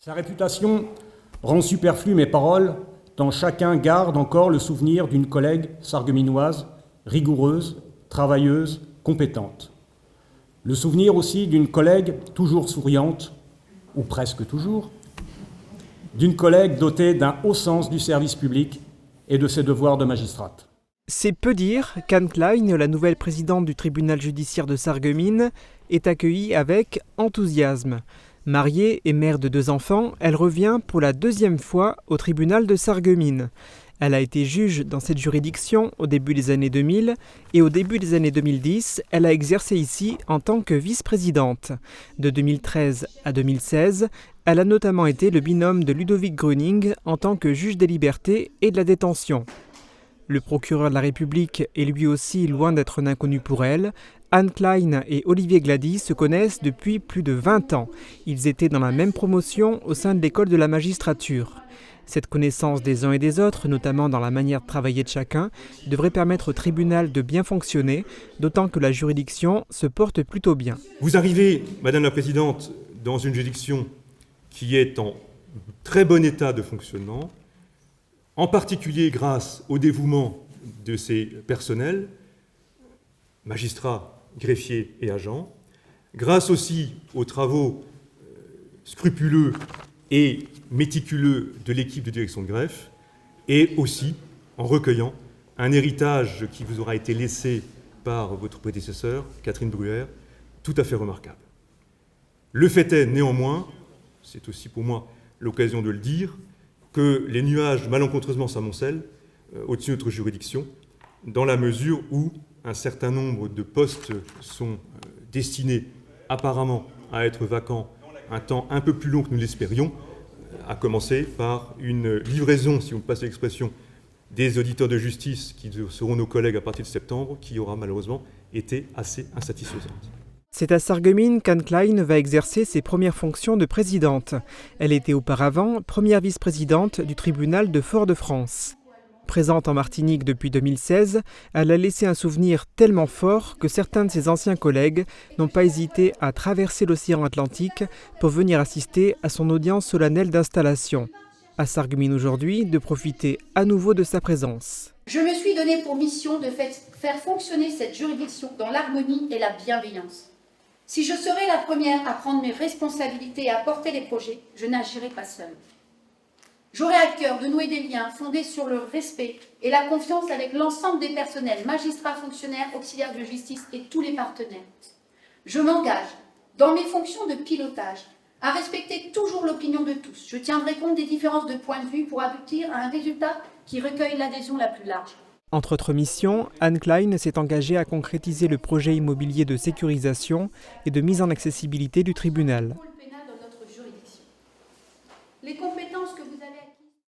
Sa réputation rend superflues mes paroles, tant chacun garde encore le souvenir d'une collègue sarregueminoise, rigoureuse, travailleuse, compétente. Le souvenir aussi d'une collègue toujours souriante, ou presque toujours, d'une collègue dotée d'un haut sens du service public et de ses devoirs de magistrate. C'est peu dire qu'Anne Klein, la nouvelle présidente du tribunal judiciaire de Sarreguemines, est accueillie avec enthousiasme. Mariée et mère de 2 enfants, elle revient pour la 2e fois au tribunal de Sarreguemines. Elle a été juge dans cette juridiction au début des années 2000 et au début des années 2010, elle a exercé ici en tant que vice-présidente. De 2013 à 2016, elle a notamment été le binôme de Ludovic Gruning en tant que juge des libertés et de la détention. Le procureur de la République est lui aussi loin d'être un inconnu pour elle. Anne Klein et Olivier Glady se connaissent depuis plus de 20 ans. Ils étaient dans la même promotion au sein de l'école de la magistrature. Cette connaissance des uns et des autres, notamment dans la manière de travailler de chacun, devrait permettre au tribunal de bien fonctionner, d'autant que la juridiction se porte plutôt bien. Vous arrivez, Madame la Présidente, dans une juridiction qui est en très bon état de fonctionnement, en particulier grâce au dévouement de ses personnels, magistrats, greffiers et agents, grâce aussi aux travaux scrupuleux et méticuleux de l'équipe de direction de greffe, et aussi en recueillant un héritage qui vous aura été laissé par votre prédécesseur, Catherine Bruer, tout à fait remarquable. Le fait est néanmoins, c'est aussi pour moi l'occasion de le dire, que les nuages malencontreusement s'amoncellent au-dessus de notre juridiction, dans la mesure où un certain nombre de postes sont destinés apparemment à être vacants un temps un peu plus long que nous l'espérions, à commencer par une livraison, si vous me passez l'expression, des auditeurs de justice qui seront nos collègues à partir de septembre, qui aura malheureusement été assez insatisfaisante. C'est à Sarreguemines qu'Anne Klein va exercer ses premières fonctions de présidente. Elle était auparavant première vice-présidente du tribunal de Fort-de-France. Présente en Martinique depuis 2016, elle a laissé un souvenir tellement fort que certains de ses anciens collègues n'ont pas hésité à traverser l'océan Atlantique pour venir assister à son audience solennelle d'installation. À Sarreguemines aujourd'hui, de profiter à nouveau de sa présence. Je me suis donné pour mission de faire fonctionner cette juridiction dans l'harmonie et la bienveillance. Si je serai la première à prendre mes responsabilités et à porter les projets, je n'agirai pas seule. J'aurai à cœur de nouer des liens fondés sur le respect et la confiance avec l'ensemble des personnels, magistrats, fonctionnaires, auxiliaires de justice et tous les partenaires. Je m'engage, dans mes fonctions de pilotage, à respecter toujours l'opinion de tous. Je tiendrai compte des différences de point de vue pour aboutir à un résultat qui recueille l'adhésion la plus large. Entre autres missions, Anne Klein s'est engagée à concrétiser le projet immobilier de sécurisation et de mise en accessibilité du tribunal. Les